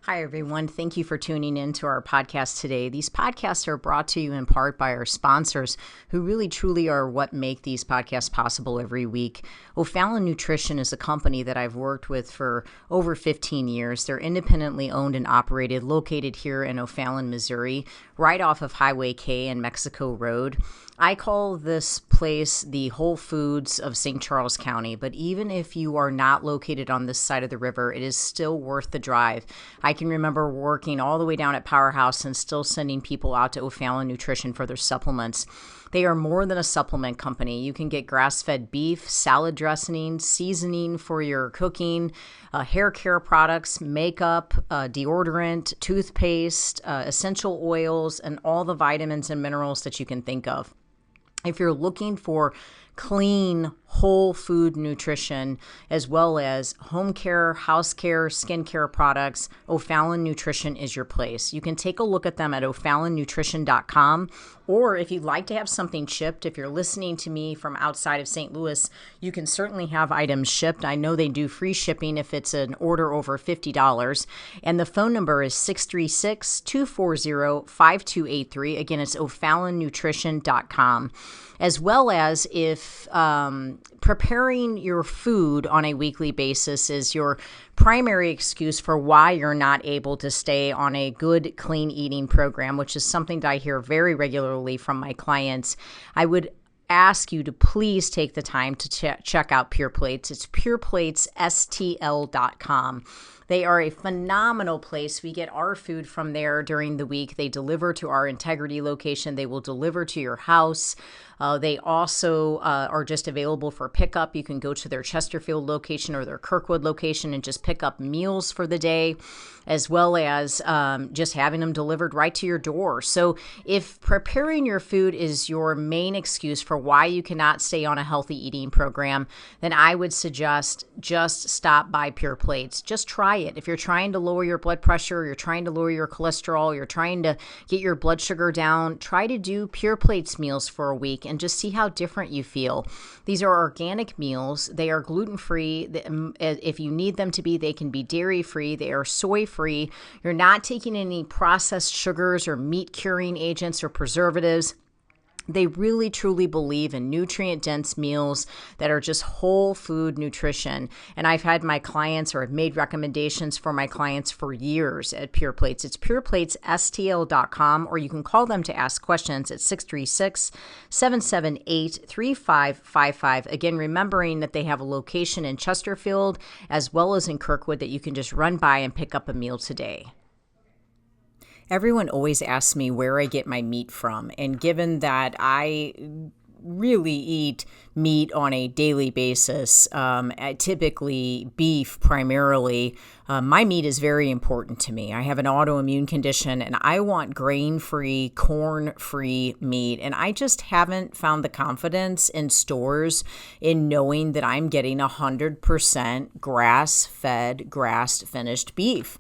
Hi, everyone. Thank you for tuning in to our podcast today. These podcasts are brought to you in part by our sponsors, who really truly are what make these podcasts possible every week. O'Fallon Nutrition is a company that I've worked with for over 15 years. They're independently owned and operated, located here in O'Fallon, Missouri, right off of Highway K and Mexico Road. I call this place the Whole Foods of St. Charles County, but even if you are not located on this side of the river, it is still worth the drive. I can remember working all the way down at Powerhouse and still sending people out to O'Fallon Nutrition for their supplements. They are more than a supplement company. You can get grass-fed beef, salad dressing, seasoning for your cooking, hair care products, makeup, deodorant, toothpaste, essential oils, and all the vitamins and minerals that you can think of. If you're looking for clean, whole food nutrition, as well as home care, house care, skincare products, O'Fallon Nutrition is your place. You can take a look at them at o'fallonnutrition.com, or if you'd like to have something shipped, if you're listening to me from outside of St. Louis, you can certainly have items shipped. I know they do free shipping if it's an order over $50, and the phone number is 636-240-5283. Again, it's o'fallonnutrition.com. As well as if preparing your food on a weekly basis is your primary excuse for why you're not able to stay on a good, clean eating program, which is something that I hear very regularly from my clients, I would ask you to please take the time to check out Pure Plates. It's pureplatesstl.com. They are a phenomenal place. We get our food from there during the week. They deliver to our Integrity location. They will deliver to your house. They also are just available for pickup. You can go to their Chesterfield location or their Kirkwood location and just pick up meals for the day, as well as just having them delivered right to your door. So if preparing your food is your main excuse for why you cannot stay on a healthy eating program, then I would suggest just stop by Pure Plates. Just try it. If you're trying to lower your blood pressure, you're trying to lower your cholesterol, you're trying to get your blood sugar down, try to do Pure Plates meals for a week and just see how different you feel. These are organic meals. They are gluten-free. If you need them to be, they can be dairy-free. They are soy-free. You're not taking any processed sugars or meat-curing agents or preservatives. They really, truly believe in nutrient-dense meals that are just whole food nutrition. And I've had my clients, or I've made recommendations for my clients for years at Pure Plates. It's pureplatesstl.com, or you can call them to ask questions at 636-778-3555. Again, remembering that they have a location in Chesterfield as well as in Kirkwood that you can just run by and pick up a meal today. Everyone always asks me where I get my meat from, and given that I really eat meat on a daily basis, typically beef primarily, my meat is very important to me. I have an autoimmune condition and I want grain-free, corn-free meat, and I just haven't found the confidence in stores in knowing that I'm getting 100% grass-fed, grass-finished beef.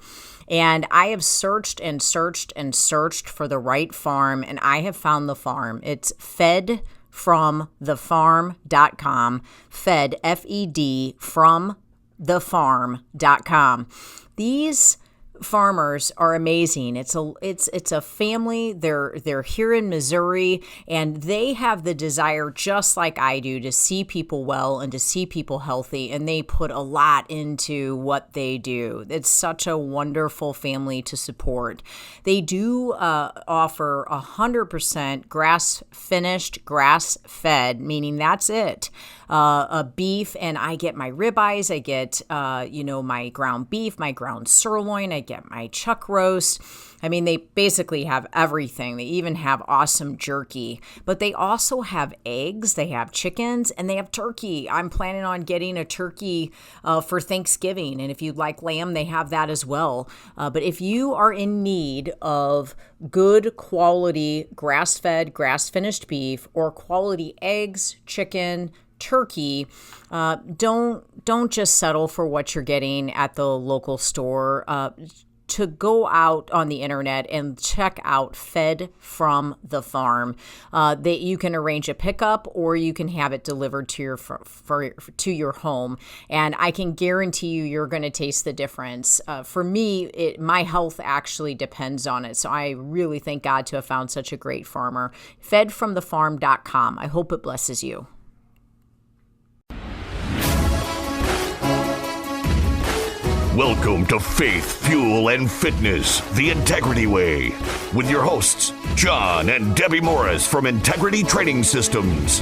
And I have searched and searched and searched for the right farm, and I have found the farm. It's fedfromthefarm.com, fed, F-E-D, from thefarm.com. These farmers are amazing. It's a family. They're here in Missouri, and they have the desire, just like I do, to see people well and to see people healthy, and they put a lot into what they do. It's such a wonderful family to support. They do offer 100% grass-finished, grass-fed, meaning that's it. A beef, and I get my ribeyes, I get my ground beef, my ground sirloin, I get my chuck roast. I mean, they basically have everything. They even have awesome jerky, but they also have eggs, they have chickens, and they have turkey. I'm planning on getting a turkey for Thanksgiving, and if you'd like lamb, they have that as well. But if you are in need of good quality grass-fed, grass-finished beef, or quality eggs, chicken, turkey, don't just settle for what you're getting at the local store. to go out on the internet and check out Fed from the Farm. That you can arrange a pickup or you can have it delivered to your to your home. And I can guarantee you're going to taste the difference. For me, my health actually depends on it. So I really thank God to have found such a great farmer. Fedfromthefarm.com. I hope it blesses you. Welcome to Faith, Fuel, and Fitness, the Integrity Way, with your hosts, John and Debbie Morris from Integrity Training Systems.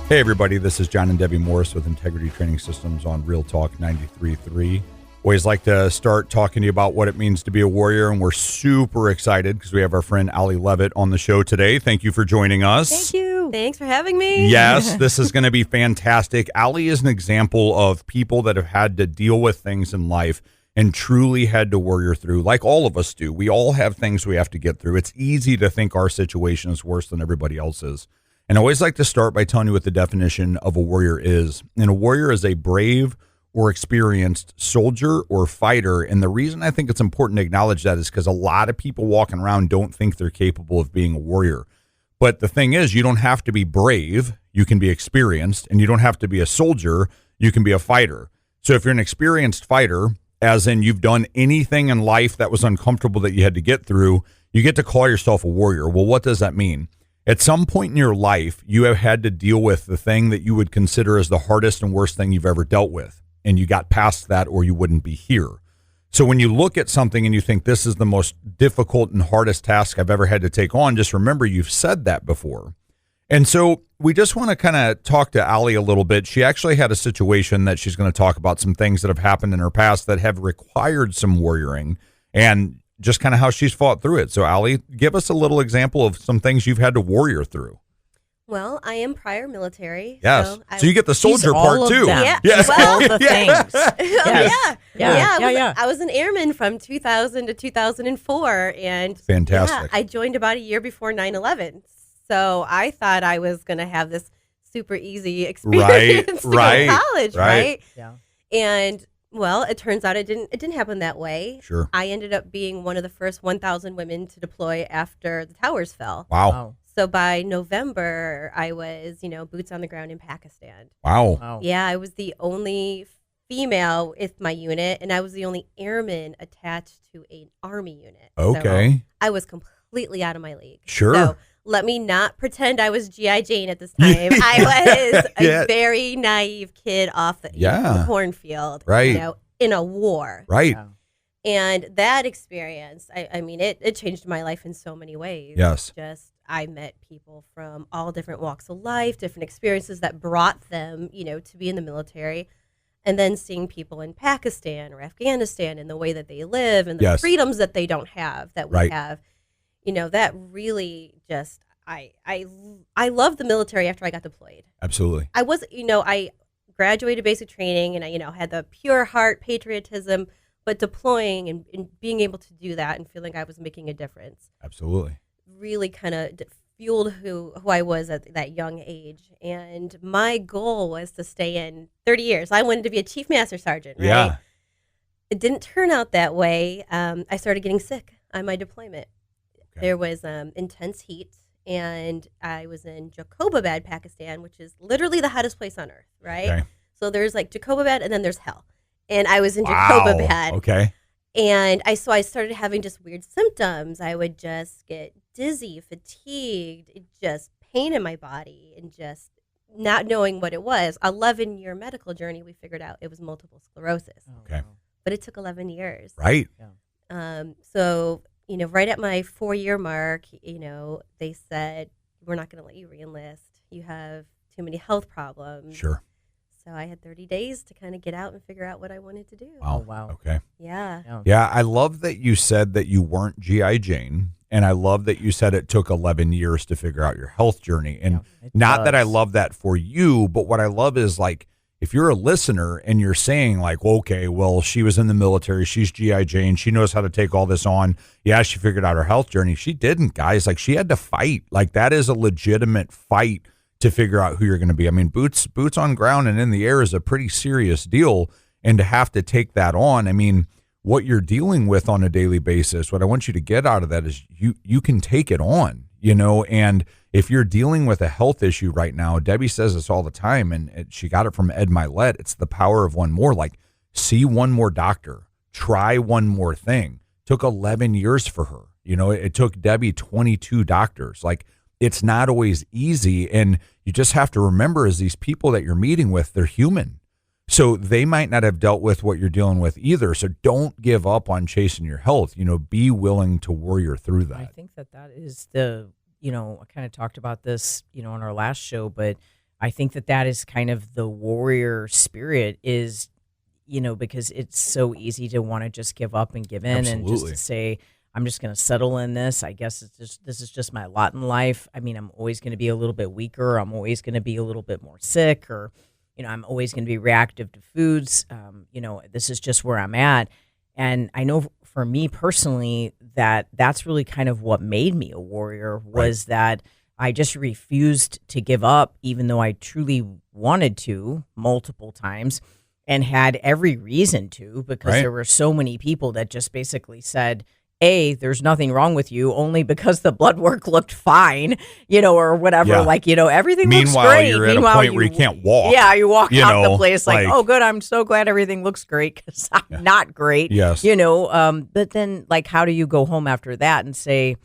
Hey everybody, this is John and Debbie Morris with Integrity Training Systems on Real Talk 93.3. Always like to start talking to you about what it means to be a warrior, and we're super excited because we have our friend Leavitt on the show today. Thank you for joining us. Thank you. Thanks for having me. Yes, this is going to be fantastic. Allie is an example of people that have had to deal with things in life and truly had to warrior through, like all of us do. We all have things we have to get through. It's easy to think our situation is worse than everybody else's. And I always like to start by telling you what the definition of a warrior is. And a warrior is a brave or experienced soldier or fighter. And the reason I think it's important to acknowledge that is because a lot of people walking around don't think they're capable of being a warrior. But the thing is, you don't have to be brave. You can be experienced, and you don't have to be a soldier. You can be a fighter. So if you're an experienced fighter, as in you've done anything in life that was uncomfortable that you had to get through, you get to call yourself a warrior. Well, what does that mean? At some point in your life, you have had to deal with the thing that you would consider as the hardest and worst thing you've ever dealt with. And you got past that or you wouldn't be here. So when you look at something and you think this is the most difficult and hardest task I've ever had to take on, just remember you've said that before. And so we just want to kind of talk to Allie a little bit. She actually had a situation that she's going to talk about, some things that have happened in her past that have required some warrioring and just kind of how she's fought through it. So Allie, give us a little example of some things you've had to warrior through. Well, I am prior military. Yes. So you get the soldier part too. Yeah. Yes. Well, all the things. I was an airman from 2000 to 2004. And fantastic. I joined about a year before 9/11. So I thought I was going to have this super easy experience to go to college, right? Yeah. And well, it turns out it didn't happen that way. Sure. I ended up being one of the first 1,000 women to deploy after the towers fell. Wow. So by November, I was, boots on the ground in Pakistan. Wow. Yeah, I was the only female with my unit, and I was the only airman attached to an Army unit. Okay. So I was completely out of my league. Sure. So let me not pretend I was G.I. Jane at this time. I was a very naive kid off the cornfield, right. In a war. Right. Yeah. And that experience, I mean, it changed my life in so many ways. Yes. I met people from all different walks of life, different experiences that brought them, to be in the military. And then seeing people in Pakistan or Afghanistan and the way that they live and the freedoms that they don't have that we have, that really just, I loved the military after I got deployed. Absolutely. I was, I graduated basic training and I, had the pure heart patriotism, but deploying and being able to do that and feeling I was making a difference. Absolutely. Really kind of fueled who I was at that young age. And my goal was to stay in 30 years. I wanted to be a chief master sergeant, right? Yeah. It didn't turn out that way. I started getting sick on my deployment. Okay. There was intense heat, and I was in Jacobabad, Pakistan, which is literally the hottest place on earth, right? Okay. So there's like Jacobabad, and then there's hell. And I was in Jacobabad. Okay. And I started having just weird symptoms. I would just get dizzy, fatigued, just pain in my body, and just not knowing what it was. 11-year medical journey, we figured out it was multiple sclerosis. Okay. But it took 11 years. Right. So, right at my 4-year mark, they said, we're not going to let you re-enlist. You have too many health problems. Sure. So I had 30 days to kind of get out and figure out what I wanted to do. Wow. Oh, wow. Okay. Yeah. Yeah, I love that you said that you weren't G.I. Jane, and I love that you said it took 11 years to figure out your health journey. And not that I love that for you, but what I love is, like, if you're a listener and you're saying, like, okay, well, she was in the military, she's G.I. Jane, she knows how to take all this on. Yeah, she figured out her health journey. She didn't, guys. Like, she had to fight. Like, that is a legitimate fight to figure out who you're going to be. I mean, boots on ground and in the air is a pretty serious deal. And to have to take that on, I mean, what you're dealing with on a daily basis, what I want you to get out of that is you can take it on, and if you're dealing with a health issue right now, Debbie says this all the time, and she got it from Ed Milet. It's the power of one more. Like, see one more doctor, try one more thing. Took 11 years for her. It took Debbie 22 doctors. Like, it's not always easy. And you just have to remember, as these people that you're meeting with, they're human. So they might not have dealt with what you're dealing with either. So don't give up on chasing your health. Be willing to warrior through that. I think that is the, I kind of talked about this, on our last show, but I think that is kind of the warrior spirit is, because it's so easy to want to just give up and give in. Absolutely. And just to say, I'm just going to settle in this. I guess this is just my lot in life. I mean, I'm always going to be a little bit weaker. I'm always going to be a little bit more sick, or I'm always going to be reactive to foods. This is just where I'm at. And I know for me personally that's really kind of what made me a warrior was that I just refused to give up, even though I truly wanted to multiple times and had every reason to, because there were so many people that just basically said, there's nothing wrong with you, only because the blood work looked fine, or whatever. Yeah. Like, everything Meanwhile, looks great. you're at a point where you can't walk. Yeah, you walk out the place like, like, oh, good, I'm so glad everything looks great, because I'm not great. Yes. But then, like, how do you go home after that and say,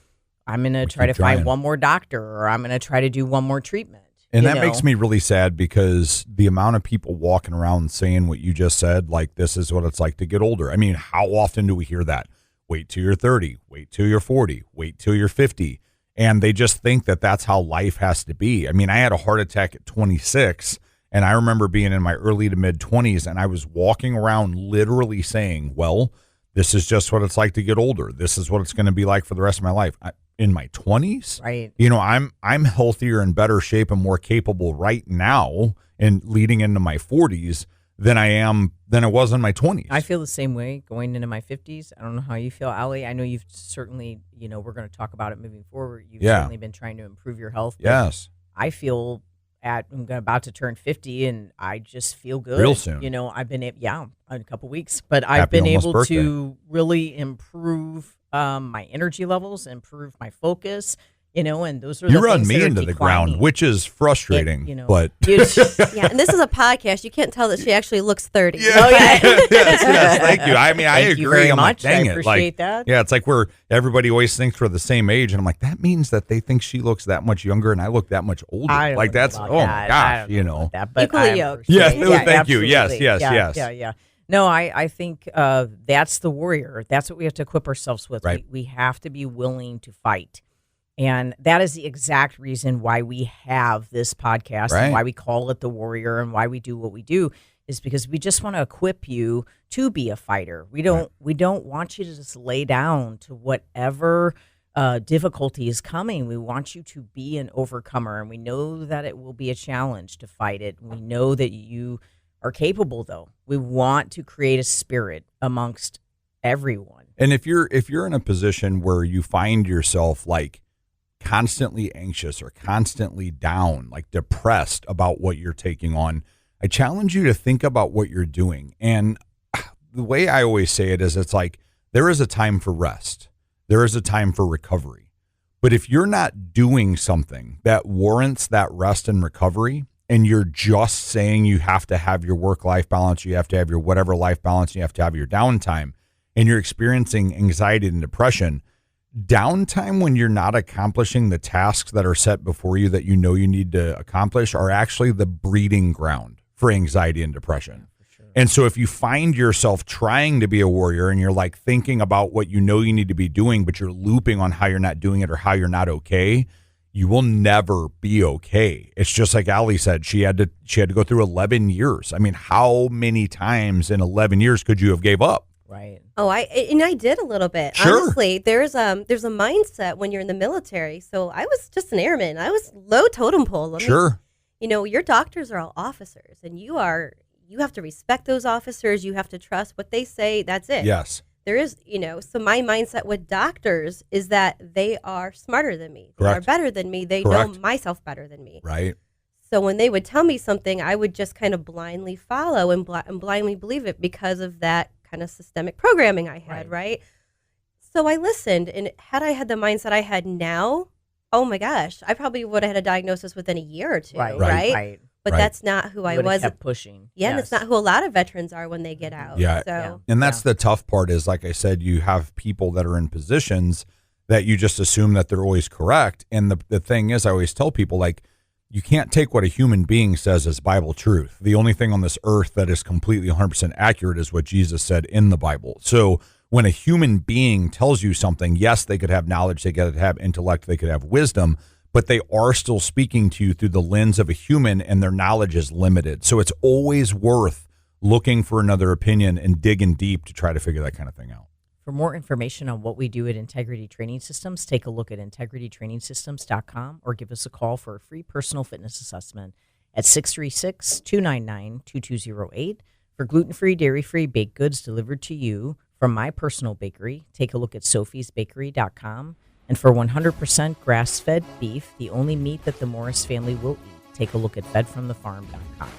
I'm going to try to find one more doctor, or I'm going to try to do one more treatment? And that makes me really sad, because the amount of people walking around saying what you just said, like, this is what it's like to get older. I mean, how often do we hear that? Wait till you're 30, wait till you're 40, wait till you're 50. And they just think that that's how life has to be. I mean, I had a heart attack at 26, and I remember being in my early to mid 20s, and I was walking around literally saying, well, this is just what it's like to get older. This is what it's going to be like for the rest of my life. In my 20s, right? I'm healthier and better shape and more capable right now and leading into my 40s than I was in my 20s. I feel the same way going into my 50s. I don't know how you feel, Allie. I know you've certainly, we're going to talk about it moving forward. You've certainly been trying to improve your health. Yes. I feel I'm about to turn 50, and I just feel good. Real soon. I've been, in a couple weeks, but I've been able to really improve my energy levels, improve my focus. And those are you the run things me that are into the ground, declining. which is frustrating. But yeah, and this is a podcast. You can't tell that she actually looks 30. Yeah. Oh, yeah. yes, thank you. I mean, I Thank agree. you very I'm much. like, dang I it. appreciate that. Yeah, it's like everybody always thinks we're the same age, and I'm like, that means that they think she looks that much younger and I look that much older. I don't like know that's about oh that. my gosh, I don't know about that, but Equally I yoked. appreciate Yes, it. thank you. Yes, absolutely. Yeah. No, I think that's the warrior. That's what we have to equip ourselves with. Right. We have to be willing to fight. And that is the exact reason why we have this podcast and why we call it The Warrior and why we do what we do, is because we just want to equip you to be a fighter. We don't want you to just lay down to whatever difficulty is coming. We want you to be an overcomer, and we know that it will be a challenge to fight it. We know that you are capable, though. We want to create a spirit amongst everyone. And if you're in a position where you find yourself like constantly anxious or constantly down, like depressed about what you're taking on, I challenge you to think about what you're doing. And the way I always say it is, it's like there is a time for rest. There is a time for recovery. But if you're not doing something that warrants that rest and recovery, and you're just saying you have to have your work-life balance, you have to have your whatever life balance, you have to have your downtime, and you're experiencing anxiety and depression, downtime when you're not accomplishing the tasks that are set before you that you know you need to accomplish are actually the breeding ground for anxiety and depression. And so if you find yourself trying to be a warrior and you're like thinking about what you know you need to be doing, but you're looping on how you're not doing it or how you're not okay, you will never be okay. It's just like Allie said, she had to go through 11 years. I mean, how many times in 11 years could you have gave up? Right. Oh, I did a little bit. Sure. Honestly, there's a mindset when you're in the military. So I was just an airman. I was low totem pole. Sure. Your doctors are all officers, and you have to respect those officers. You have to trust what they say. That's it. Yes. There is, so my mindset with doctors is that they are smarter than me. They Correct. are better than me. They Correct. know myself better than me. Right. So when they would tell me something, I would just kind of blindly follow and blindly believe it because of that kind of systemic programming I had, right? So I listened, and had I had the mindset I had now, oh my gosh, I probably would have had a diagnosis within a year or two, right? But that's not who I was. Kept pushing. Yeah, and it's not who a lot of veterans are when they get out. Yeah, so. And that's the tough part is, like I said, you have people that are in positions that you just assume that they're always correct. And the thing is, I always tell people, like, you can't take what a human being says as Bible truth. The only thing on this earth that is completely 100% accurate is what Jesus said in the Bible. So when a human being tells you something, yes, they could have knowledge, they could have intellect, they could have wisdom, but they are still speaking to you through the lens of a human, and their knowledge is limited. So it's always worth looking for another opinion and digging deep to try to figure that kind of thing out. For more information on what we do at Integrity Training Systems, take a look at integritytrainingsystems.com or give us a call for a free personal fitness assessment at 636-299-2208. For gluten-free, dairy-free baked goods delivered to you from my personal bakery, take a look at sophiesbakery.com. And for 100% grass-fed beef, the only meat that the Morris family will eat, take a look at fedfromthefarm.com.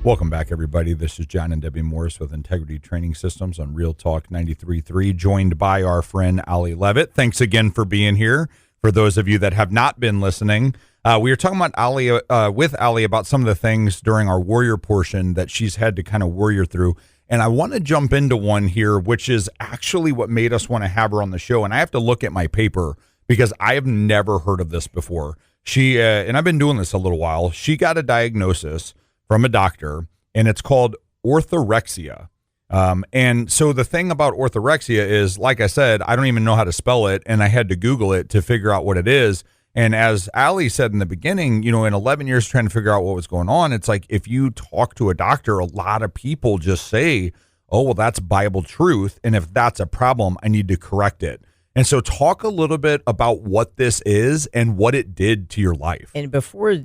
Welcome back, everybody. This is John and Debbie Morris with Integrity Training Systems on Real Talk 93.3, joined by our friend Allie Leavitt. Thanks again for being here. For those of you that have not been listening, we were talking about with Allie about some of the things during our warrior portion that she's had to kind of warrior through. And I want to jump into one here, which is actually what made us want to have her on the show. And I have to look at my paper because I have never heard of this before. She, and I've been doing this a little while, she got a diagnosis from a doctor, and it's called orthorexia. And so the thing about orthorexia is, like I said, I don't even know how to spell it, and I had to Google it to figure out what it is. And as Allie said in the beginning, in 11 years trying to figure out what was going on, it's like if you talk to a doctor, a lot of people just say, oh, well, that's Bible truth, and if that's a problem, I need to correct it. And so talk a little bit about what this is and what it did to your life. And before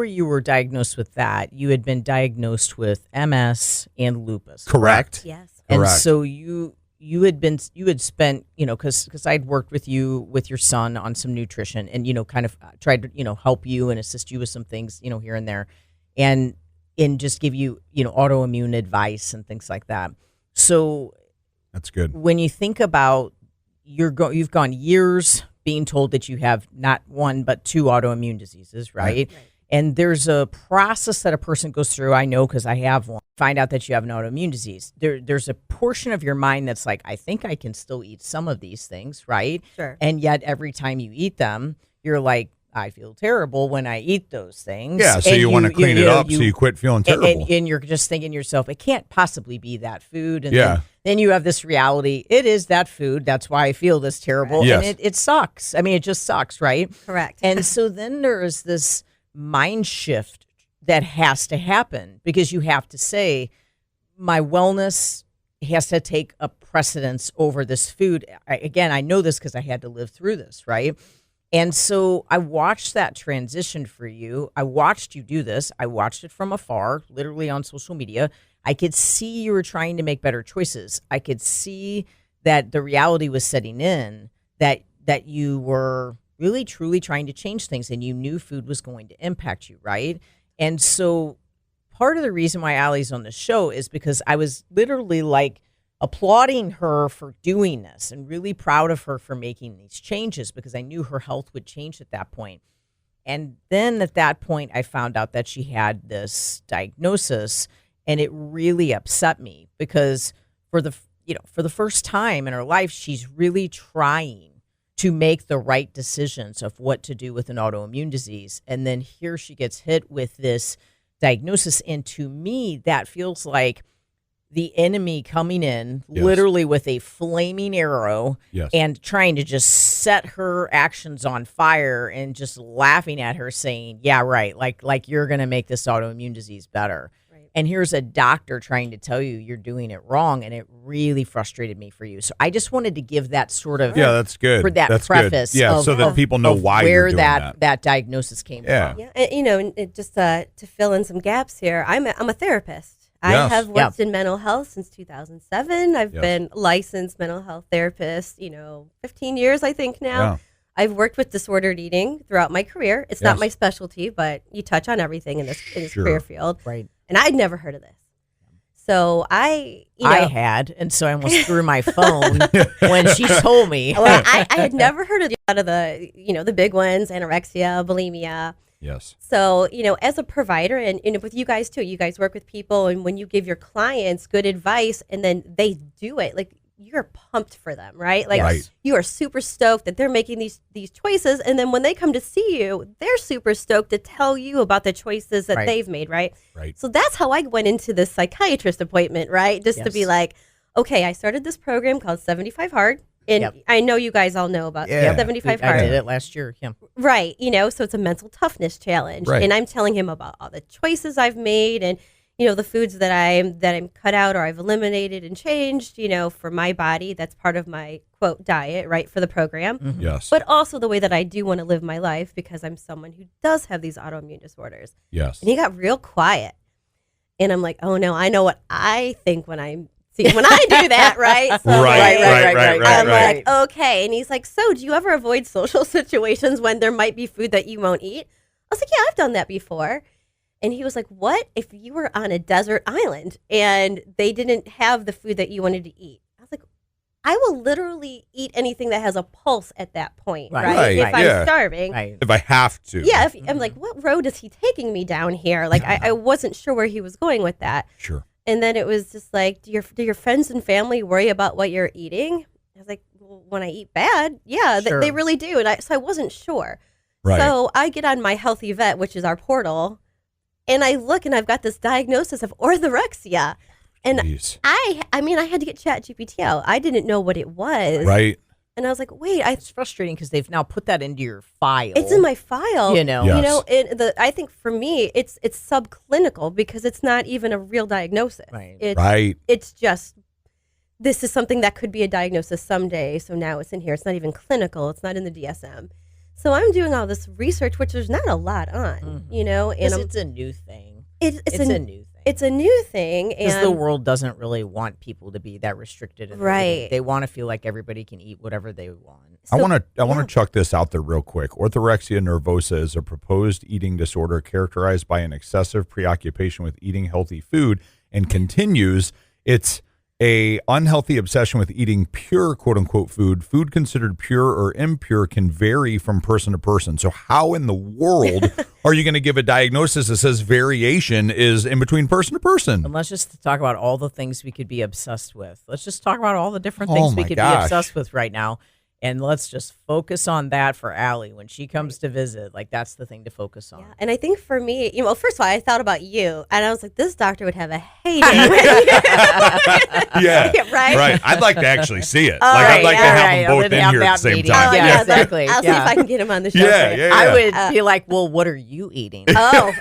you were diagnosed with that, you had been diagnosed with MS and lupus. Correct. Yes. And Correct. so you had spent, because I'd worked with you with your son on some nutrition and, kind of tried to, help you and assist you with some things, here and there, and just give you, autoimmune advice and things like that. So That's good. When you think about you've gone years being told that you have not one but two autoimmune diseases, right? And there's a process that a person goes through. I know because I have one. Find out that you have an autoimmune disease. There's a portion of your mind that's like, I think I can still eat some of these things, right? Sure. And yet every time you eat them, you're like, I feel terrible when I eat those things. Yeah, so you want to clean it up so you quit feeling terrible. And you're just thinking to yourself, it can't possibly be that food. And then you have this reality, it is that food. That's why I feel this terrible. Yes. And it sucks. I mean, it just sucks, right? Correct. And so then there is this mind shift that has to happen because you have to say, my wellness has to take a precedence over this food. I know this because I had to live through this, right? And so I watched that transition for you. I watched you do this. I watched it from afar, literally on social media. I could see you were trying to make better choices. I could see that the reality was setting in, that you were really, truly trying to change things, and you knew food was going to impact you, right? And so part of the reason why Allie's on the show is because I was literally like applauding her for doing this and really proud of her for making these changes because I knew her health would change at that point. And then at that point, I found out that she had this diagnosis, and it really upset me because for the first time in her life, she's really trying to make the right decisions of what to do with an autoimmune disease. And then here she gets hit with this diagnosis. And to me, that feels like the enemy coming in Yes. literally with a flaming arrow Yes. and trying to just set her actions on fire and just laughing at her saying, yeah, right, like you're going to make this autoimmune disease better. Right. And here's a doctor trying to tell you you're doing it wrong, and it really frustrated me for you. So I just wanted to give that sort of Yeah, that's good. for that that's preface Good. Yeah, of- so that people know of why where you're doing that diagnosis came Yeah. from. Yeah, and, and just to fill in some gaps here, I'm a therapist. I Yes. have worked in mental health since 2007. I've Yes. been licensed mental health therapist, 15 years, I think now. Yeah. I've worked with disordered eating throughout my career. It's Yes. not my specialty, but you touch on everything in this Sure. career field. Right. And I'd never heard of this. So I had, and so I almost threw my phone when she told me. well, I had never heard of a lot of the, the big ones, anorexia, bulimia. Yes. So, as a provider and with you guys too, you guys work with people, and when you give your clients good advice and then they do it, like you're pumped for them, right? Like Right. you are super stoked that they're making these choices. And then when they come to see you, they're super stoked to tell you about the choices that Right. they've made, right? Right. So that's how I went into this psychiatrist appointment, right? Just to be Yes. like, okay, I started this program called 75 Hard. And Yep. I know you guys all know about Yeah. 75 I Hard. did it last year. Yeah. Right. So it's a mental toughness challenge. Right. And I'm telling him about all the choices I've made and, the foods that I'm cut out or I've eliminated and changed, for my body. That's part of my quote diet, right, for the program. Mm-hmm. Yes. But also the way that I do want to live my life because I'm someone who does have these autoimmune disorders. Yes. And he got real quiet. And I'm like, oh no, I know what I think when I do that, right? So Right, like, right. I'm like, okay. And he's like, so do you ever avoid social situations when there might be food that you won't eat? I was like, yeah, I've done that before. And he was like, what if you were on a desert island and they didn't have the food that you wanted to eat? I was like, I will literally eat anything that has a pulse at that point, Right. right? Right, If yeah. I'm starving. Right. If I have to. Yeah, I'm like, what road is he taking me down here? Like, I wasn't sure where he was going with that. Sure. And then it was just like, do your friends and family worry about what you're eating? I was like, well, when I eat bad, yeah, Sure. they really do. And so I wasn't sure. Right. So I get on my Healthy Vet, which is our portal, and I look and I've got this diagnosis of orthorexia. And Jeez. I had to get ChatGPT out. I didn't know what it was. Right. And I was like, wait, It's frustrating because they've now put that into your file. it's in my file. You know. Yes. And I think for me, it's subclinical because it's not even a real diagnosis. Right. Right. It's just, this is something that could be a diagnosis someday. So now it's in here. It's not even clinical. It's not in the DSM. So I'm doing all this research, which there's not a lot on, Mhm. and Because it's a new thing. it's It's a new thing. It's a new thing. Because And the world doesn't really want people to be that restricted. in their Right. eating. They want to feel like everybody can eat whatever they want. I so- want to yeah. chuck this out there real quick. Orthorexia nervosa is a proposed eating disorder characterized by an excessive preoccupation with eating healthy food, and continues it's a unhealthy obsession with eating pure quote unquote food. Food considered pure or impure can vary from person to person. So how in the world are you going to give a diagnosis that says variation is in between person to person? And let's just talk about all the things we could be obsessed with. Let's just talk about all the different Oh things we my could gosh. be obsessed with right now. And let's just focus on that for Allie when she comes to visit. Like, that's the thing to focus on. Yeah, and I think for me, first of all, I thought about you, and I was like, this doctor would have a heyday. with you. Yeah. Right? I'd like to actually see it. All I'd right, like to all have right. them both Let's in have here at that the same meeting. time. Oh, Yeah, yeah, exactly. I'll see Yeah. if I can get him on the show. Yeah, for you. yeah, I would be like, well, what are you eating? Oh,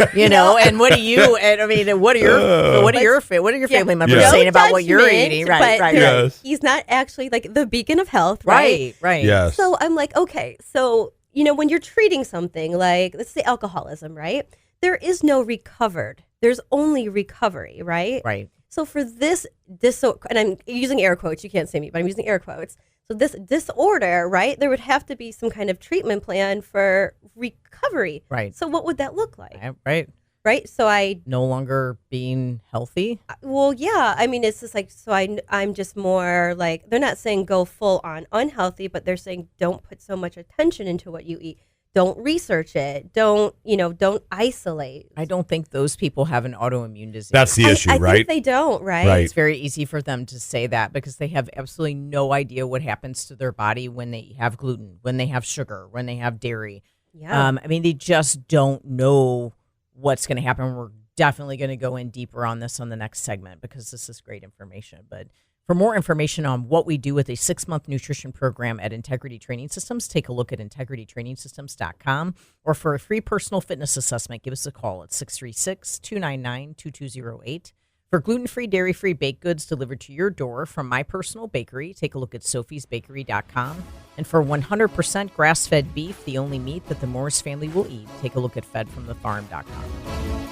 And what do you? And I mean, what are your family members Yeah. saying No about what you're judgment, eating? but Right. Yes. he's not actually like the beacon of health, right? Right. Yes. So I'm like, okay, so, when you're treating something like, let's say alcoholism, right? There is no recovered. There's only recovery, right? Right. So for this and I'm using air quotes, you can't see me, but I'm using air quotes. So this disorder, right? There would have to be some kind of treatment plan for recovery. Right. So what would that look like? Right. Right? So No longer being healthy. well, yeah, I mean, it's just like, so I'm just more like, they're not saying go full on unhealthy, but they're saying don't put so much attention into what you eat. Don't research it. Don't isolate. I don't think those people have an autoimmune disease. That's the issue, I right? think they don't, right? Right. It's very easy for them to say that because they have absolutely no idea what happens to their body when they have gluten, when they have sugar, when they have dairy. Yeah. I mean, they just don't know what's going to happen definitely going to go in deeper on this on the next segment because this is great information. But for more information on what we do with a 6-month nutrition program at Integrity Training Systems, take a look at integritytrainingsystems.com, or for a free personal fitness assessment, give us a call at 636-299-2208. For gluten-free, dairy-free baked goods delivered to your door from my personal bakery, take a look at sophiesbakery.com. And for 100% grass-fed beef, the only meat that the Morris family will eat, take a look at fedfromthefarm.com.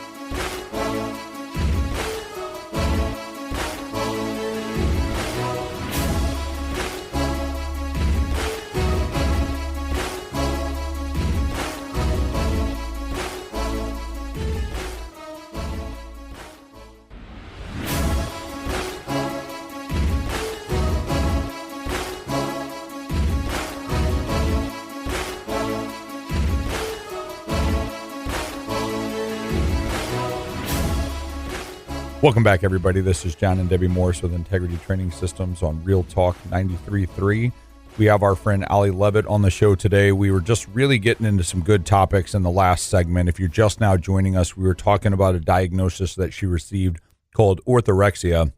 Welcome back, everybody. This is John and Debbie Morris with Integrity Training Systems on Real Talk 93.3. We have our friend Leavitt on the show today. We were just really getting into some good topics in the last segment. If you're just now joining us, we were talking about a diagnosis that she received called orthorexia,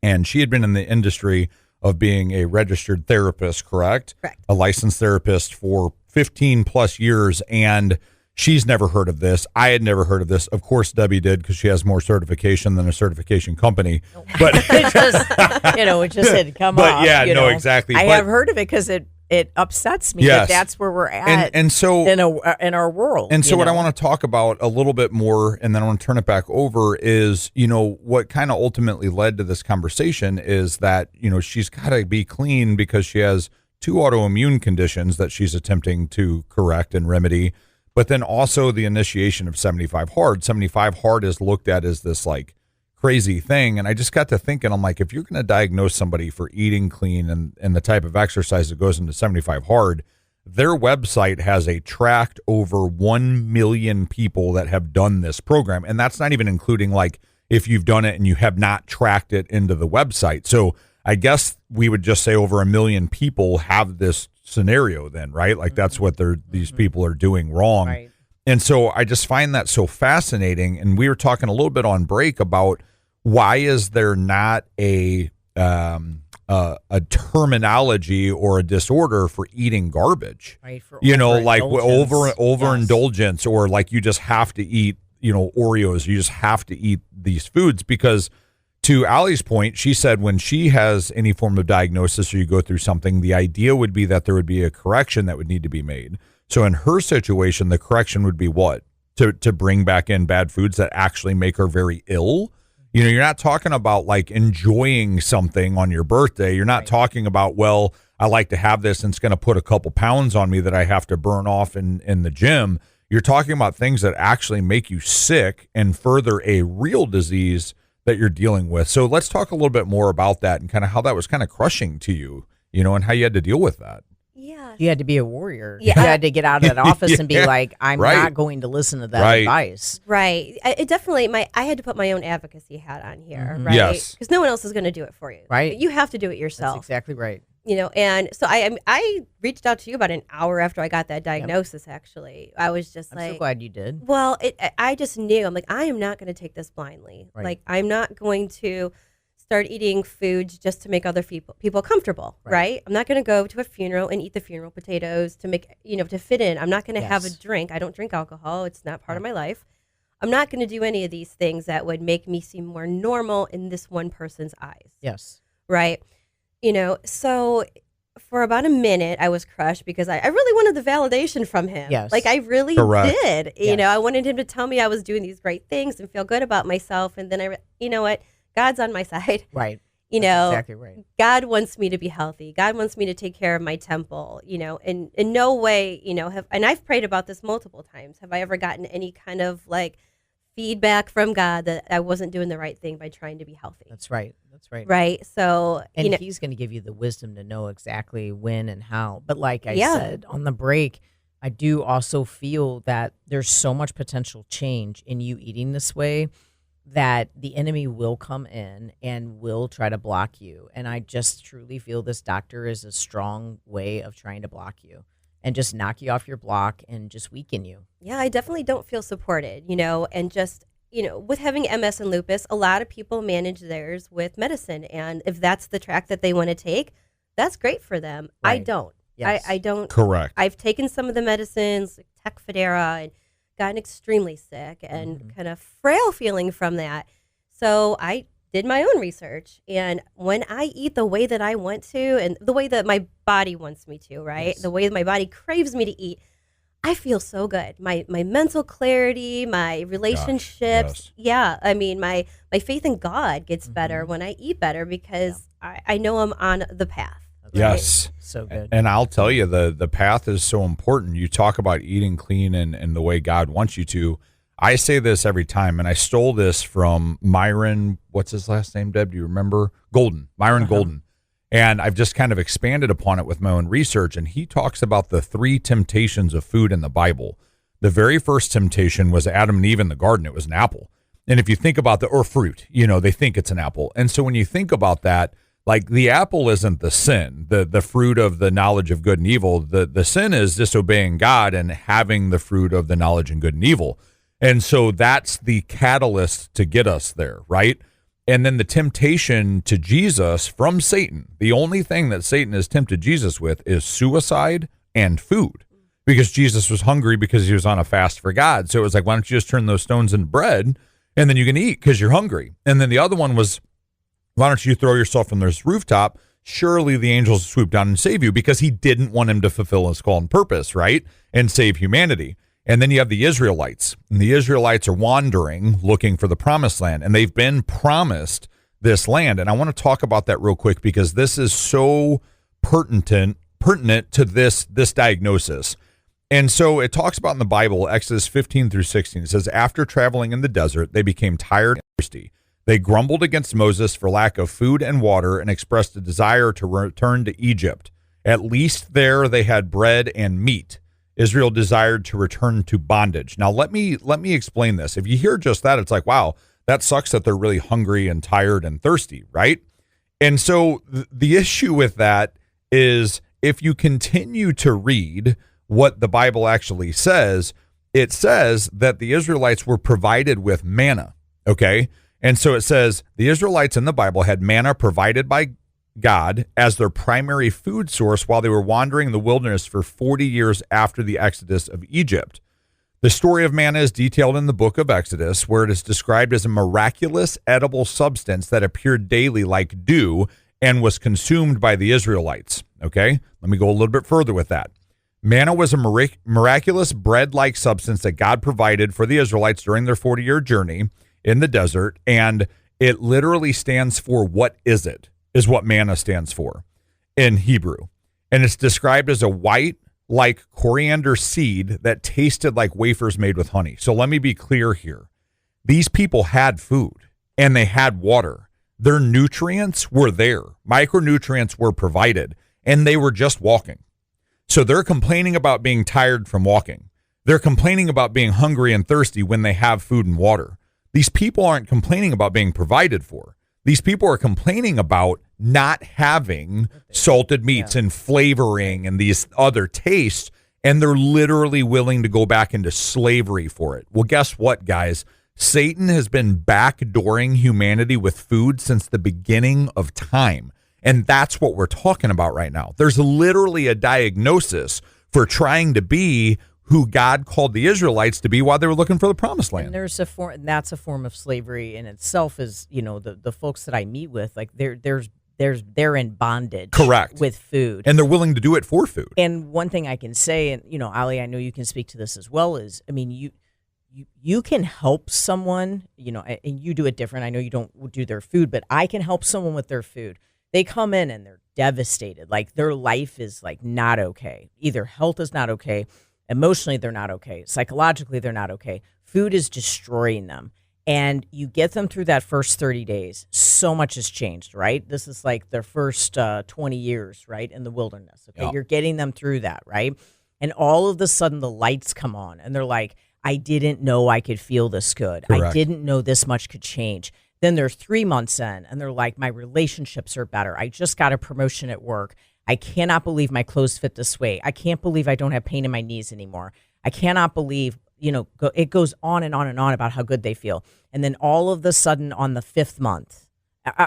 and she had been in the industry of being a registered therapist, correct? Correct. A licensed therapist for 15 plus years, and she's never heard of this. I had never heard of this. Of course, Debbie did because she has more certification than a certification company. But it just had come but off. yeah, you no, know. exactly. I But have heard of it because it upsets me Yes. that that's where we're at and so in our world. And so what I want to talk about a little bit more, and then I want to turn it back over, is, what kind of ultimately led to this conversation is that, she's got to be clean because she has 2 autoimmune conditions that she's attempting to correct and remedy. But then also the initiation of 75 hard. 75 hard is looked at as this like crazy thing. And I just got to thinking, I'm like, if you're going to diagnose somebody for eating clean and the type of exercise that goes into 75 hard, their website has tracked over 1 million people that have done this program. And that's not even including like if you've done it and you have not tracked it into the website. So I guess we would just say over 1 million people have this scenario then, right? Like that's what these people are doing wrong. Right. And so I just find that so fascinating. And we were talking a little bit on break about why is there not a terminology or a disorder for eating garbage? Right, for like overindulgence. overindulgence, or like you just have to eat, Oreos. You just have to eat these foods because, to Allie's point, she said when she has any form of diagnosis or you go through something, the idea would be that there would be a correction that would need to be made. So in her situation, the correction would be what? To bring back in bad foods that actually make her very ill. You're not talking about like enjoying something on your birthday. You're not talking about, well, I like to have this and it's going to put a couple pounds on me that I have to burn off in the gym. You're talking about things that actually make you sick and further a real disease that you're dealing with. So let's talk a little bit more about that and kind of how that was kind of crushing to you, and how you had to deal with that. Yeah. You had to be a warrior. Yeah. You had to get out of that office and be like, I'm Right. not going to listen to that advice. Right. It definitely, I had to put my own advocacy hat on here, right? Yes. Because no one else is going to do it for you. Right. You have to do it That's yourself. exactly right. And so I reached out to you about an hour after I got that diagnosis, actually. I was just I'm like, so glad you did. well, I just knew. I'm like, I am not going to take this blindly. Right. Like, I'm not going to start eating foods just to make other people comfortable, right? I'm not going to go to a funeral and eat the funeral potatoes to make, to fit in. I'm not going to have a drink. I don't drink alcohol. It's not part of my life. I'm not going to do any of these things that would make me seem more normal in this one person's eyes. Yes. Right. So for about a minute, I was crushed because I really wanted the validation from him. Yes. Like I really Correct. did. Yes. I wanted him to tell me I was doing these great things and feel good about myself. And then you know what? God's on my side. Right. That's exactly right. God wants me to be healthy. God wants me to take care of my temple, and in no way, and I've prayed about this multiple times. Have I ever gotten any kind of like feedback from God that I wasn't doing the right thing by trying to be healthy? That's right. That's right. Right. So, And he's going to give you the wisdom to know exactly when and how. But like I Yeah. said on the break, I do also feel that there's so much potential change in you eating this way that the enemy will come in and will try to block you. And I just truly feel this doctor is a strong way of trying to block you and just knock you off your block and just weaken you. yeah, I definitely don't feel supported, and just, with having MS and lupus, a lot of people manage theirs with medicine. And if that's the track that they want to take, that's great for them. I Right. don't. Yes. I don't. Correct. I've taken some of the medicines, like Tecfidera, and gotten extremely sick and kind of frail feeling from that. So I did my own research. And when I eat the way that I want to and the way that my body wants me to, right? Yes. The way that my body craves me to eat, I feel so good. My mental clarity, my relationships. yes. Yeah. I mean, my faith in God gets better when I eat better because I know I'm on the path. Yes. So good. And I'll tell you, the path is so important. You talk about eating clean and the way God wants you to. I say this every time, and I stole this from Myron. What's his last name, Deb? Do you remember? Golden. Myron Golden. And I've just kind of expanded upon it with my own research. And he talks about the 3 temptations of food in the Bible. The very first temptation was Adam and Eve in the garden. It was an apple. And if you think about or fruit, they think it's an apple. And so when you think about that, like the apple isn't the sin, the fruit of the knowledge of good and evil. The sin is disobeying God and having the fruit of the knowledge of good and evil. And so that's the catalyst to get us there, right? And then the temptation to Jesus from Satan, the only thing that Satan has tempted Jesus with is suicide and food, because Jesus was hungry because he was on a fast for God. So it was like, why don't you just turn those stones into bread and then you can eat because you're hungry? And then the other one was, why don't you throw yourself from this rooftop? Surely the angels will swoop down and save you, because he didn't want him to fulfill his call and purpose, right? And save humanity. And then you have the Israelites, and the Israelites are wandering, looking for the promised land, and they've been promised this land. And I want to talk about that real quick, because this is so pertinent to this diagnosis. And so it talks about in the Bible, Exodus 15 through 16, it says, after traveling in the desert, they became tired and thirsty. They grumbled against Moses for lack of food and water and expressed a desire to return to Egypt. At least there they had bread and meat. Israel desired to return to bondage. Now, let me explain this. If you hear just that, it's like, wow, that sucks that they're really hungry and tired and thirsty, right? And so the issue with that is, if you continue to read what the Bible actually says, it says that the Israelites were provided with manna, okay? And so it says the Israelites in the Bible had manna provided by God as their primary food source while they were wandering in the wilderness for 40 years after the exodus of Egypt. The story of manna is detailed in the book of Exodus, where it is described as a miraculous edible substance that appeared daily like dew and was consumed by the Israelites. Okay, let me go a little bit further with that. Manna was a miraculous bread-like substance that God provided for the Israelites during their 40-year journey in the desert, and it literally stands for what is it? Is what manna stands for in Hebrew. And it's described as a white, like coriander seed that tasted like wafers made with honey. So let me be clear here. These people had food and they had water. Their nutrients were there. Micronutrients were provided, and they were just walking. So they're complaining about being tired from walking. They're complaining about being hungry and thirsty when they have food and water. These people aren't complaining about being provided for. These people are complaining about not having salted meats and flavoring and these other tastes, and they're literally willing to go back into slavery for it. Well, guess what, guys? Satan has been backdooring humanity with food since the beginning of time, and that's what we're talking about right now. There's literally a diagnosis for trying to be who God called the Israelites to be while they were looking for the promised land. And there's and that's a form of slavery in itself. Is the folks that I meet with, like they're in bondage, correct, with food, and they're willing to do it for food. And one thing I can say, and Ali, I know you can speak to this as well, is you can help someone, and you do it different. I know you don't do their food, but I can help someone with their food. They come in and they're devastated, like their life is like not okay. Either health is not okay. Emotionally, they're not okay. Psychologically, they're not okay. Food is destroying them. And you get them through that first 30 days. So much has changed, right? This is like their first 20 years, right, in the wilderness. Okay, You're getting them through that, right? And all of a sudden, the lights come on, and they're like, I didn't know I could feel this good. Correct. I didn't know this much could change. Then they're 3 months in, and they're like, my relationships are better. I just got a promotion at work. I cannot believe my clothes fit this way. I can't believe I don't have pain in my knees anymore. I cannot believe it goes on and on and on about how good they feel. And then all of the sudden on the 5th month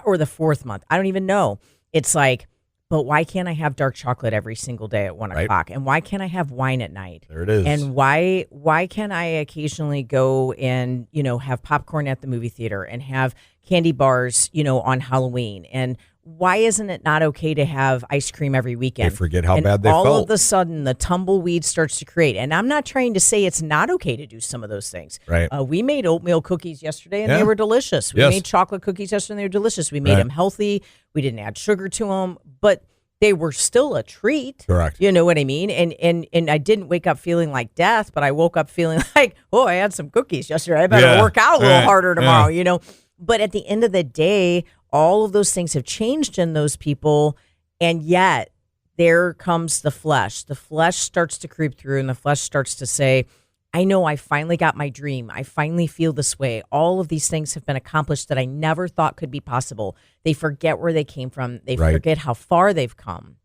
or the 4th month, I don't even know. It's like, but why can't I have dark chocolate every single day at 1 o'clock? And why can't I have wine at night? There it is. And why can't I occasionally go and, have popcorn at the movie theater and have candy bars, on Halloween? And why isn't it not okay to have ice cream every weekend? They forget how bad they all felt. Of a sudden, the tumbleweed starts to create. And I'm not trying to say it's not okay to do some of those things. Right. We made oatmeal cookies yesterday, and they were delicious. We made chocolate cookies yesterday, and they were delicious. We made them healthy. We didn't add sugar to them, but they were still a treat. Correct. You know what I mean? And I didn't wake up feeling like death, but I woke up feeling like, I had some cookies yesterday. I better work out a little harder tomorrow, But at the end of the day, all of those things have changed in those people, and yet there comes the flesh. The flesh starts to creep through, and the flesh starts to say, I know I finally got my dream. I finally feel this way. All of these things have been accomplished that I never thought could be possible. They forget where they came from. They forget how far they've come.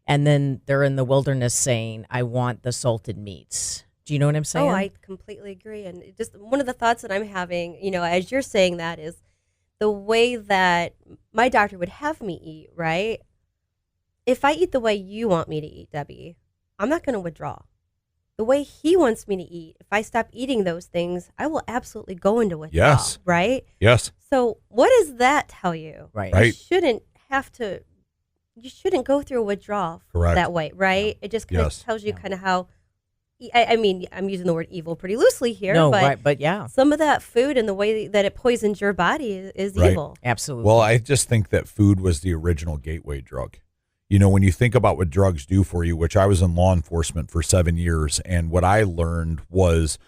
And then they're in the wilderness saying, I want the salted meats. Do you know what I'm saying? Oh, I completely agree. And just one of the thoughts that I'm having, as you're saying that, is the way that my doctor would have me eat, right? If I eat the way you want me to eat, Debbie, I'm not going to withdraw. The way he wants me to eat, if I stop eating those things, I will absolutely go into withdrawal, Yes. right? Yes. So what does that tell you? Right. You shouldn't go through a withdrawal that way, right? It just kind of tells you kind of how, I mean, I'm using the word evil pretty loosely here, but yeah. Some of that food and the way that it poisons your body is evil. Absolutely. Well, I just think that food was the original gateway drug. When you think about what drugs do for you, which I was in law enforcement for 7 years, and what I learned was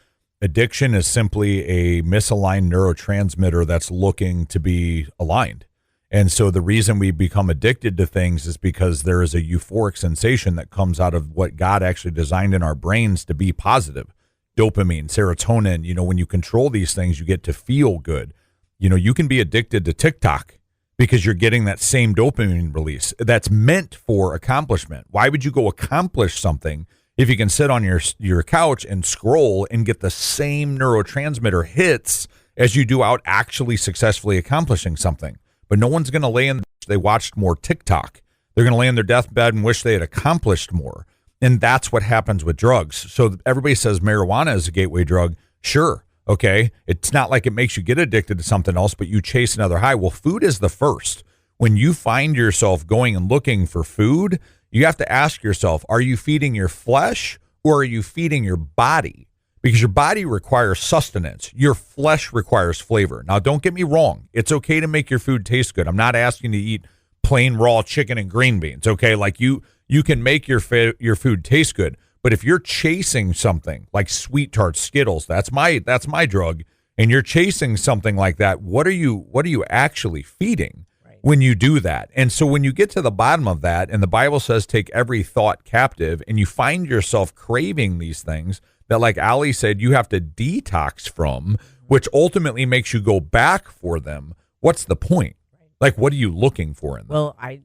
addiction is simply a misaligned neurotransmitter that's looking to be aligned. And so the reason we become addicted to things is because there is a euphoric sensation that comes out of what God actually designed in our brains to be positive. Dopamine, serotonin, when you control these things, you get to feel good. You can be addicted to TikTok because you're getting that same dopamine release that's meant for accomplishment. Why would you go accomplish something if you can sit on your couch and scroll and get the same neurotransmitter hits as you do out actually successfully accomplishing something? But no one's going to lay in, they watched more TikTok. They're going to lay in their deathbed and wish they had accomplished more. And that's what happens with drugs. So everybody says marijuana is a gateway drug. Sure. Okay. It's not like it makes you get addicted to something else, but you chase another high. Well, food is the first. When you find yourself going and looking for food, you have to ask yourself, are you feeding your flesh or are you feeding your body? Because your body requires sustenance. Your flesh requires flavor. Now, don't get me wrong. It's okay to make your food taste good. I'm not asking you to eat plain raw chicken and green beans, okay? Like you can make your food taste good. But if you're chasing something like Sweet Tarts, Skittles, that's my drug, and you're chasing something like that, what are you actually feeding when you do that? And so when you get to the bottom of that, and the Bible says take every thought captive, and you find yourself craving these things that, like Ali said, you have to detox from, which ultimately makes you go back for them. What's the point? Like, what are you looking for in them? Well, I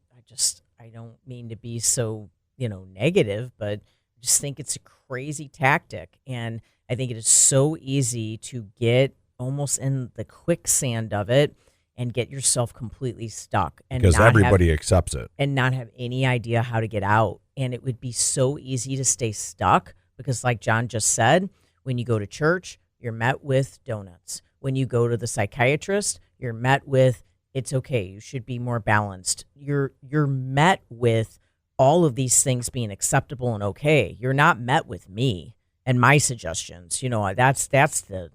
don't mean to be so, negative, but I just think it's a crazy tactic. And I think it is so easy to get almost in the quicksand of it and get yourself completely stuck. And because everybody accepts it. And not have any idea how to get out. And it would be so easy to stay stuck. Because like John just said, when you go to church, you're met with donuts. When you go to the psychiatrist, you're met with, it's okay, you should be more balanced. You're met with all of these things being acceptable and okay. You're not met with me and my suggestions. That's the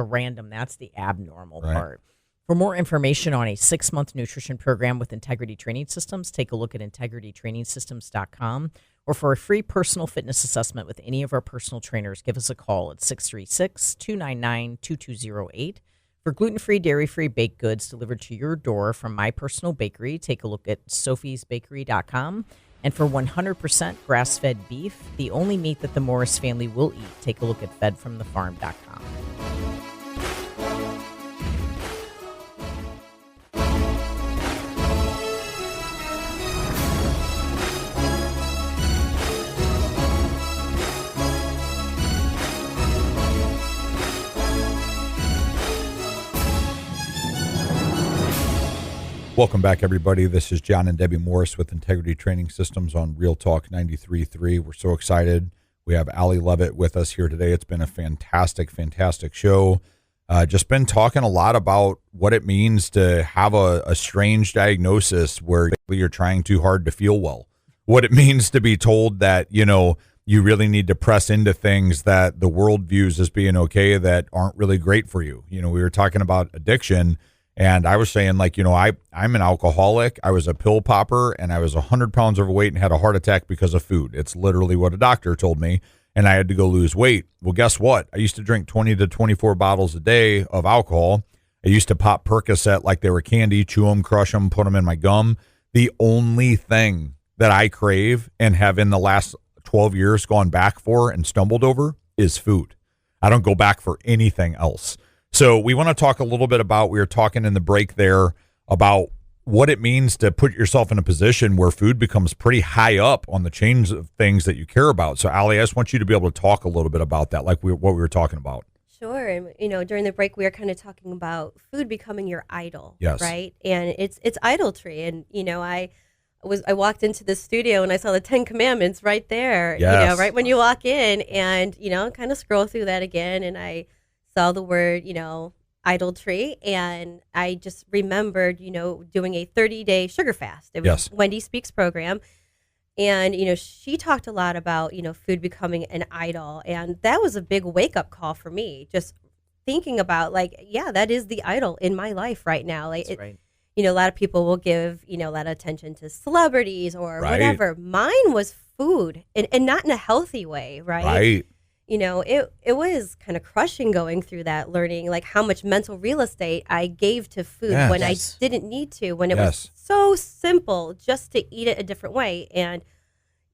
random, that's the abnormal part. For more information on a 6-month nutrition program with Integrity Training Systems, take a look at integritytrainingsystems.com. Or for a free personal fitness assessment with any of our personal trainers, give us a call at 636-299-2208. For gluten-free, dairy-free baked goods delivered to your door from my personal bakery, take a look at sophiesbakery.com. And for 100% grass-fed beef, the only meat that the Morris family will eat, take a look at fedfromthefarm.com. Welcome back, everybody. This is John and Debbie Morris with Integrity Training Systems on Real Talk 93.3. We're so excited. We have Leavitt with us here today. It's been a fantastic, fantastic show. Just been talking a lot about what it means to have a strange diagnosis where you're trying too hard to feel well. What it means to be told that, you really need to press into things that the world views as being okay that aren't really great for you. We were talking about addiction, and I was saying, I'm an alcoholic. I was a pill popper, and I was 100 pounds overweight and had a heart attack because of food. It's literally what a doctor told me, and I had to go lose weight. Well, guess what? I used to drink 20 to 24 bottles a day of alcohol. I used to pop Percocet like they were candy, chew them, crush them, put them in my gum. The only thing that I crave and have in the last 12 years gone back for and stumbled over is food. I don't go back for anything else. So we want to talk a little bit about, we were talking in the break there about what it means to put yourself in a position where food becomes pretty high up on the chains of things that you care about. So Allie, I just want you to be able to talk a little bit about that, like what we were talking about. Sure. And, during the break, we were kind of talking about food becoming your idol. Yes. Right. And it's idolatry. And, I walked into the studio and I saw the 10 Commandments right there, Yes. right when you walk in, and, kind of scroll through that again. And I saw the word, idolatry. And I just remembered, doing a 30-day sugar fast. It was Yes. Wendy Speaks program. And, she talked a lot about, food becoming an idol. And that was a big wake up call for me, just thinking about that is the idol in my life right now. That's right. A lot of people will give, a lot of attention to celebrities or Right. whatever. Mine was food, and not in a healthy way, right? Right. It was kind of crushing going through that, learning how much mental real estate I gave to food Yes. when Yes. I didn't need to, when it Yes. was so simple just to eat it a different way. And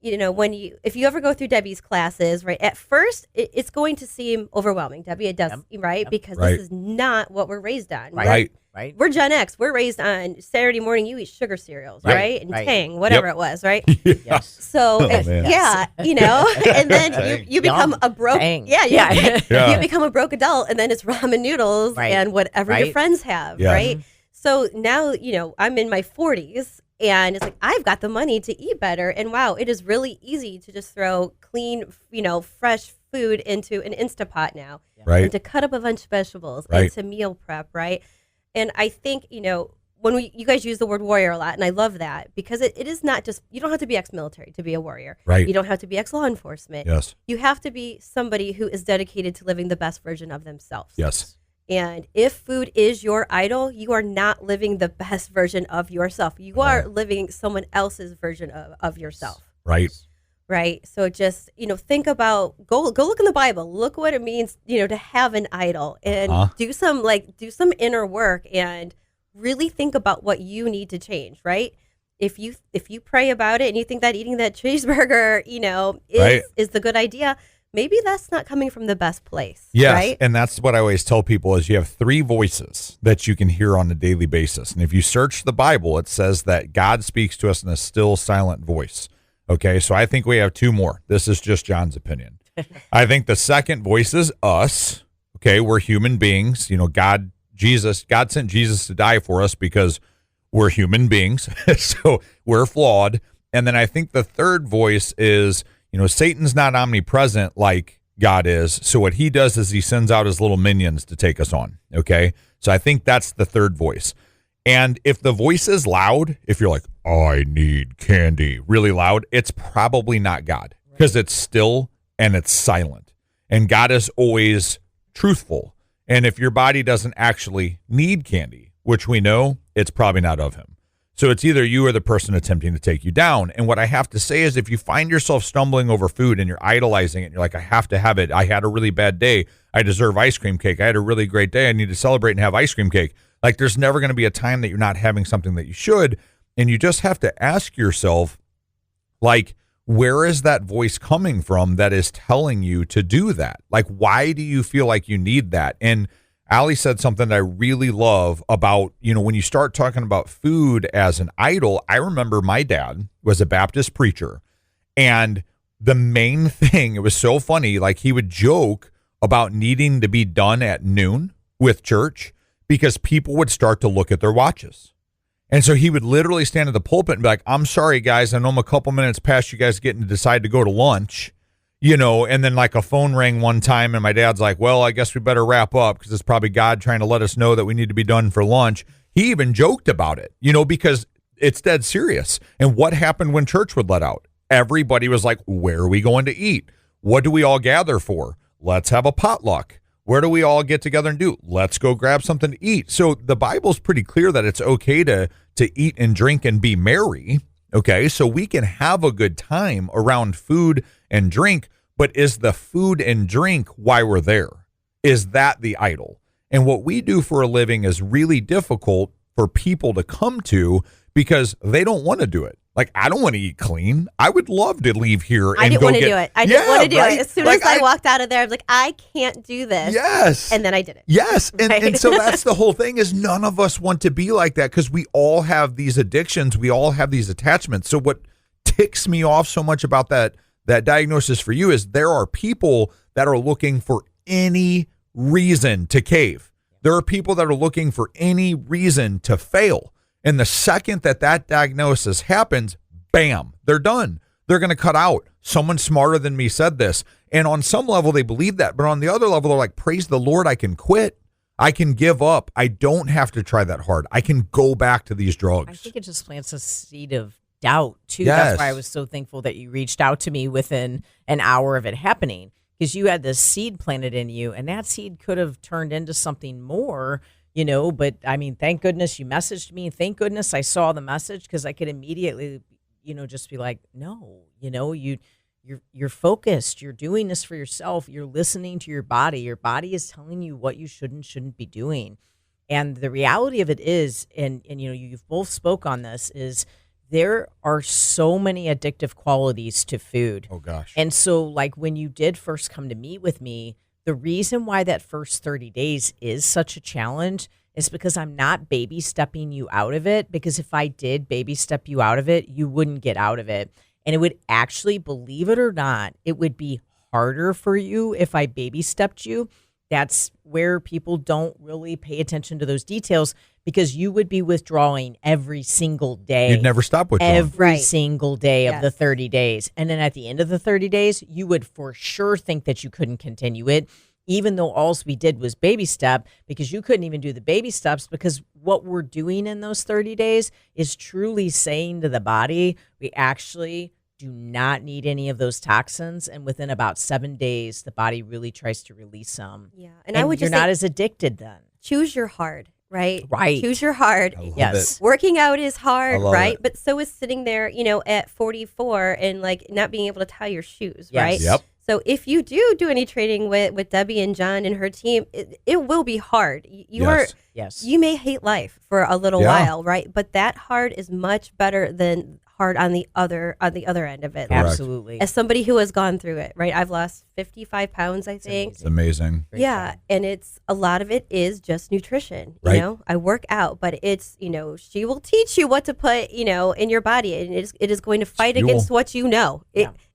if you ever go through Debbie's classes, right, at first it's going to seem overwhelming, Debbie. It does, right? Because Right. this is not what we're raised on. Right. Right. We're Gen X. We're raised on Saturday morning, you eat sugar cereals, Right. right? And Right. Tang, whatever it was, right? Yes. So, man. and then you become Yum. a broke, Tang. Yeah. you become a broke adult, and then it's ramen noodles Right. and whatever your Right. friends have, Yeah. right? So now, I'm in my 40s, and it's I've got the money to eat better, and wow, it is really easy to just throw clean, fresh food into an Instapot now, Right. and to cut up a bunch of vegetables, Right. and to meal prep, right? And I think, when you guys use the word warrior a lot, and I love that, because it is not just, you don't have to be ex-military to be a warrior. Right. You don't have to be ex-law enforcement. Yes. You have to be somebody who is dedicated to living the best version of themselves. Yes. And if food is your idol, you are not living the best version of yourself. You are living someone else's version of yourself. Right. Right. So just, think about, go look in the Bible, look what it means, to have an idol, and do some inner work and really think about what you need to change. Right. If you pray about it and you think that eating that cheeseburger, is the good idea, maybe that's not coming from the best place. Yes, Right. and that's what I always tell people is you have three voices that you can hear on a daily basis. And if you search the Bible, it says that God speaks to us in a still, silent voice. Okay, so I think we have two more. This is just John's opinion. I think the second voice is us. Okay, we're human beings. God sent Jesus to die for us because we're human beings. So we're flawed. And then I think the third voice is, Satan's not omnipresent like God is. So what he does is he sends out his little minions to take us on. Okay. So I think that's the third voice. And if the voice is loud, if you're like, I need candy, really loud, it's probably not God, because it's still and it's silent. And God is always truthful. And if your body doesn't actually need candy, which we know, it's probably not of him. So it's either you or the person attempting to take you down. And what I have to say is if you find yourself stumbling over food and you're idolizing it, and you're like, I have to have it. I had a really bad day. I deserve ice cream cake. I had a really great day. I need to celebrate and have ice cream cake. Like, there's never going to be a time that you're not having something that you should. And you just have to ask yourself, where is that voice coming from that is telling you to do that? Like, why do you feel like you need that? And Allie said something that I really love about, when you start talking about food as an idol. I remember my dad was a Baptist preacher, and the main thing, it was so funny, he would joke about needing to be done at noon with church because people would start to look at their watches. And so he would literally stand at the pulpit and be like, I'm sorry, guys. I know I'm a couple minutes past you guys getting to decide to go to lunch, and then like a phone rang one time and my dad's like, well, I guess we better wrap up because it's probably God trying to let us know that we need to be done for lunch. He even joked about it, because it's dead serious. And what happened when church would let out? Everybody was like, where are we going to eat? What do we all gather for? Let's have a potluck. Where do we all get together and do? Let's go grab something to eat. So the Bible's pretty clear that it's okay to eat and drink and be merry. Okay, so we can have a good time around food and drink, but is the food and drink why we're there? Is that the idol? And what we do for a living is really difficult for people to come to because they don't want to do it. Like, I don't want to eat clean. I would love to leave here and I didn't go want to get, do it. I didn't want to do right? it. As soon Like, as I walked out of there, I was like, I can't do this. Yes. And then I did it. Yes. And, Right. and so that's the whole thing is none of us want to be like that because we all have these addictions. We all have these attachments. So what ticks me off so much about that diagnosis for you is there are people that are looking for any reason to cave. There are people that are looking for any reason to fail. And the second that diagnosis happens, bam, they're done. They're going to cut out. Someone smarter than me said this. And on some level, they believe that. But on the other level, they're like, praise the Lord, I can quit. I can give up. I don't have to try that hard. I can go back to these drugs. I think it just plants a seed of doubt, too. Yes. That's why I was so thankful that you reached out to me within an hour of it happening, because you had this seed planted in you, and that seed could have turned into something more, but I mean, thank goodness you messaged me. Thank goodness I saw the message because I could immediately, just be like, no, you're focused. You're doing this for yourself. You're listening to your body. Your body is telling you what you should and shouldn't be doing. And the reality of it is, and you've both spoke on this, is there are so many addictive qualities to food. Oh, gosh. And so, like, when you did first come to meet with me, the reason why that first 30 days is such a challenge is because I'm not baby stepping you out of it. Because if I did baby step you out of it, you wouldn't get out of it. And it would actually, believe it or not, it would be harder for you if I baby stepped you. That's where people don't really pay attention to those details, because you would be withdrawing every single day. You'd never stop withdrawing. Every Right. single day of Yes. the 30 days. And then at the end of the 30 days, you would for sure think that you couldn't continue it, even though all we did was baby step, because you couldn't even do the baby steps, because what we're doing in those 30 days is truly saying to the body, we actually do not need any of those toxins. And within about 7 days, the body really tries to release them. Yeah. And I would you're just say, not as addicted then. choose your hard, right? Right. Choose your hard. I love Yes. it. Working out is hard, I love right? it. But so is sitting there, at 44 and like not being able to tie your shoes, Yes. right? Yep. So if you do any training with Debbie and John and her team, it will be hard. Yes. Yes. You may hate life for a little Yeah. while, right? But that hard is much better than hard on the other end of it. Correct. Absolutely. As somebody who has gone through it, right? I've lost 55 pounds, I think. It's amazing. Great Yeah, job. and it's a lot of it is just nutrition. Right. I work out, but it's she will teach you what to put in your body, and it is going to fight Fuel. against what you know.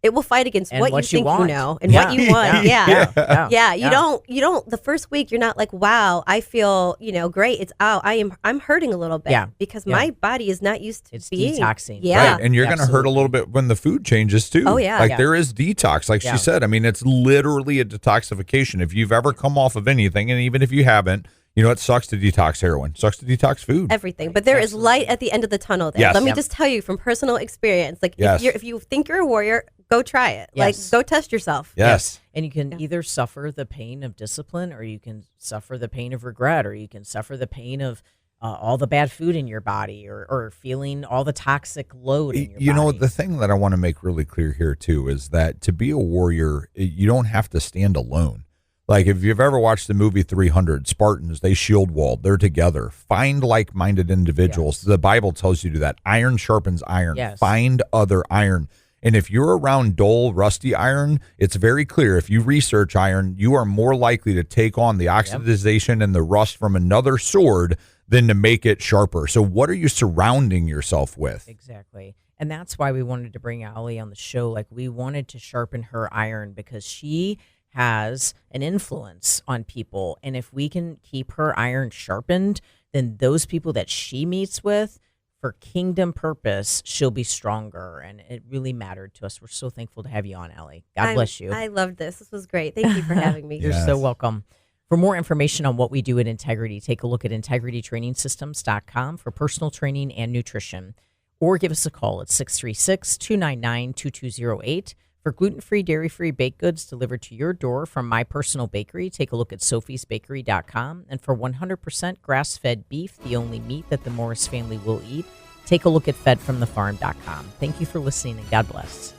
It will fight against And what what you you think you want. know and Yeah. what you want. Yeah. Yeah. You don't the first week you're not like, wow, I feel great. It's I'm hurting a little bit, Yeah. because Yeah. my body is not used to It's being detoxing. Yeah. Right. And you're going to hurt a little bit when the food changes too. Oh, yeah. Like Yeah. there is detox. Like Yeah. she said, I mean, it's literally a detoxification. If you've ever come off of anything, and even if you haven't, it sucks to detox heroin, sucks to detox food. everything. But there is light at the end of the tunnel there. Yes. Let me Yep. just tell you from personal experience. Like Yes. if you think you're a warrior, go try it. Yes. Like go test yourself. Yes. And you can either suffer the pain of discipline, or you can suffer the pain of regret, or you can suffer the pain of all the bad food in your body, or feeling all the toxic load in your body. The thing that I want to make really clear here too is that to be a warrior, you don't have to stand alone. Like if you've ever watched the movie 300, Spartans, they shield walled, they're together. Find like-minded individuals. Yes. The Bible tells you to do that. Iron sharpens iron. Yes. Find other iron. And if you're around dull, rusty iron, it's very clear. If you research iron, you are more likely to take on the oxidization and the rust from another sword than to make it sharper. So what are you surrounding yourself with? Exactly. And that's why we wanted to bring Allie on the show. Like, we wanted to sharpen her iron, because she has an influence on people. And if we can keep her iron sharpened, then those people that she meets with for kingdom purpose, she'll be stronger. And it really mattered to us. We're so thankful to have you on, Allie. God bless you. I loved this. This was great. Thank you for having me. You're so welcome. For more information on what we do at Integrity, take a look at integritytrainingsystems.com for personal training and nutrition. Or give us a call at 636-299-2208. For gluten-free, dairy-free baked goods delivered to your door from my personal bakery, take a look at sophiesbakery.com. And for 100% grass-fed beef, the only meat that the Morris family will eat, take a look at fedfromthefarm.com. Thank you for listening, and God bless.